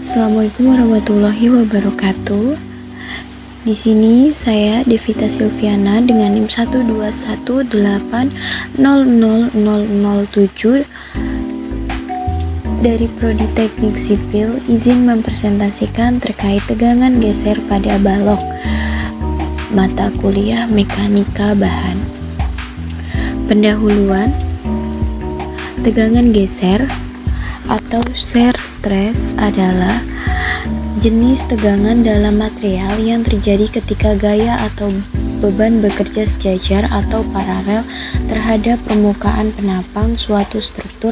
Assalamualaikum warahmatullahi wabarakatuh. Di sini saya Devita Silviana dengan NIM 121800007 dari Prodi Teknik Sipil, izin mempresentasikan terkait tegangan geser pada balok mata kuliah Mekanika Bahan. Pendahuluan, tegangan geser atau shear stress adalah jenis tegangan dalam material yang terjadi ketika gaya atau beban bekerja sejajar atau paralel terhadap permukaan penapang suatu struktur.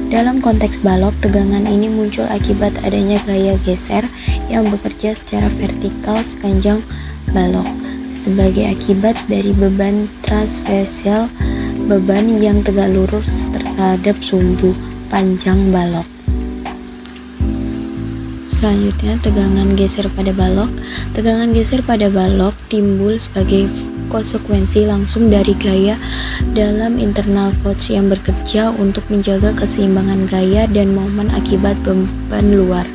Dalam konteks balok, tegangan ini muncul akibat adanya gaya geser yang bekerja secara vertikal sepanjang balok sebagai akibat dari beban transversial, beban yang tegak lurus terhadap sumbu panjang balok. Selanjutnya, tegangan geser pada balok. Tegangan geser pada balok timbul sebagai konsekuensi langsung dari gaya dalam internal force yang bekerja untuk menjaga keseimbangan gaya dan momen akibat beban luar.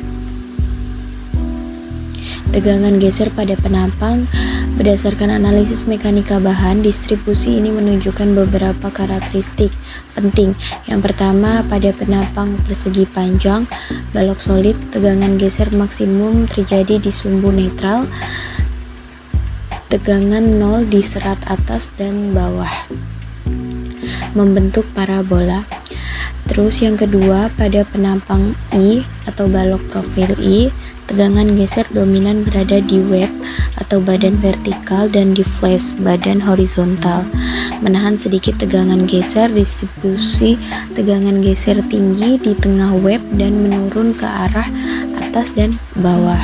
Tegangan geser pada penapang. Berdasarkan analisis mekanika bahan, distribusi ini menunjukkan beberapa karakteristik penting. Yang pertama, pada penapang persegi panjang balok solid, tegangan geser maksimum terjadi di sumbu netral, tegangan 0 di serat atas dan bawah, membentuk parabola. Terus yang kedua, pada penapang I atau balok profil I, tegangan geser dominan berada di web atau badan vertikal dan di flash badan horizontal, menahan sedikit tegangan geser. Distribusi tegangan geser tinggi di tengah web dan menurun ke arah atas dan bawah.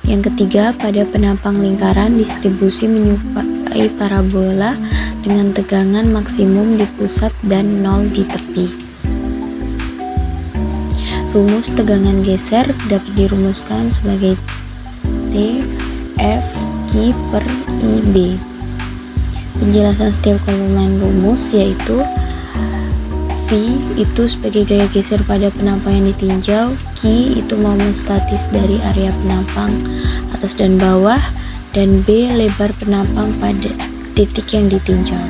Yang ketiga, pada penapang lingkaran, distribusi menyerupai parabola dengan tegangan maksimum di pusat dan 0 di tepi. Rumus tegangan geser dapat dirumuskan sebagai T F Q per IB. Penjelasan setiap komplemen rumus yaitu V itu sebagai gaya geser pada penapang yang ditinjau, Q itu momen statis dari area penapang atas dan bawah, dan B lebar penapang pada titik yang ditinjau.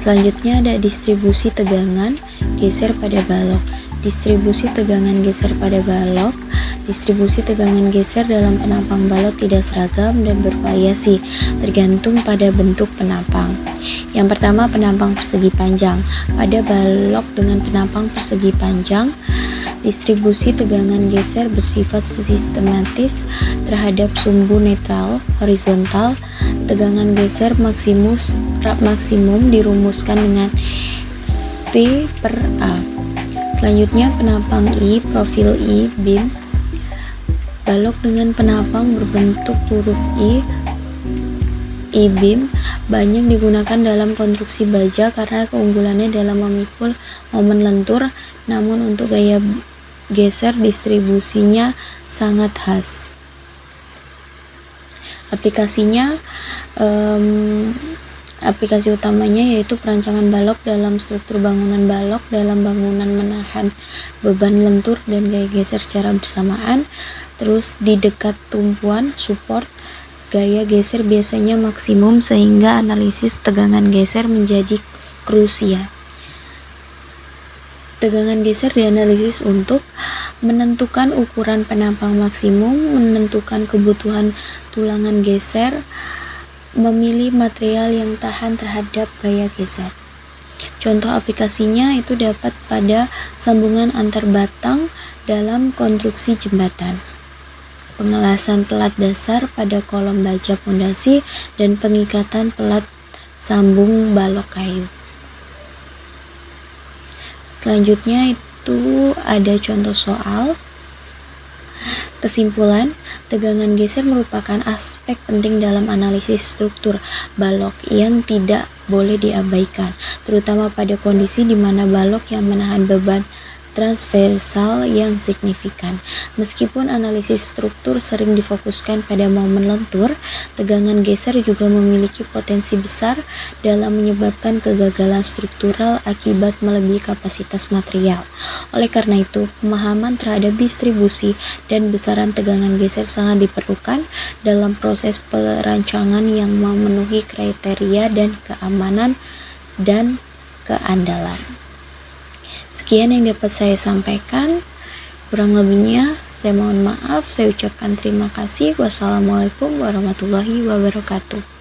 Selanjutnya ada distribusi tegangan geser pada balok. Distribusi tegangan geser pada balok. Distribusi tegangan geser dalam penapang balok tidak seragam dan bervariasi tergantung pada bentuk penapang. Yang pertama, penapang persegi panjang. Pada balok dengan penapang persegi panjang, distribusi tegangan geser bersifat sistematis terhadap sumbu netral horizontal. Tegangan geser maksimum dirumuskan dengan V per A. Selanjutnya, penapang I, profil I, beam. Balok dengan penapang berbentuk huruf I beam banyak digunakan dalam konstruksi baja karena keunggulannya dalam memikul momen lentur, namun untuk gaya geser distribusinya sangat khas. Aplikasi utamanya yaitu perancangan balok dalam struktur bangunan balok, dalam bangunan menahan beban lentur dan gaya geser secara bersamaan. Terus di dekat tumpuan support, gaya geser biasanya maksimum sehingga analisis tegangan geser menjadi krusial. Tegangan geser dianalisis untuk menentukan ukuran penapang maksimum, menentukan kebutuhan tulangan geser, memilih material yang tahan terhadap gaya geser. Contoh aplikasinya itu dapat pada sambungan antar batang dalam konstruksi jembatan, pengelasan pelat dasar pada kolom baja pondasi, dan pengikatan pelat sambung balok kayu. Selanjutnya itu ada contoh soal. Kesimpulan, tegangan geser merupakan aspek penting dalam analisis struktur balok yang tidak boleh diabaikan, terutama pada kondisi di mana balok yang menahan beban transversal yang signifikan. Meskipun analisis struktur sering difokuskan pada momen lentur, tegangan geser juga memiliki potensi besar dalam menyebabkan kegagalan struktural akibat melebihi kapasitas material. Oleh karena itu, pemahaman terhadap distribusi dan besaran tegangan geser sangat diperlukan dalam proses perancangan yang memenuhi kriteria dan keamanan dan keandalan. Sekian yang dapat saya sampaikan. Kurang lebihnya, saya mohon maaf. Saya ucapkan terima kasih. Wassalamualaikum warahmatullahi wabarakatuh.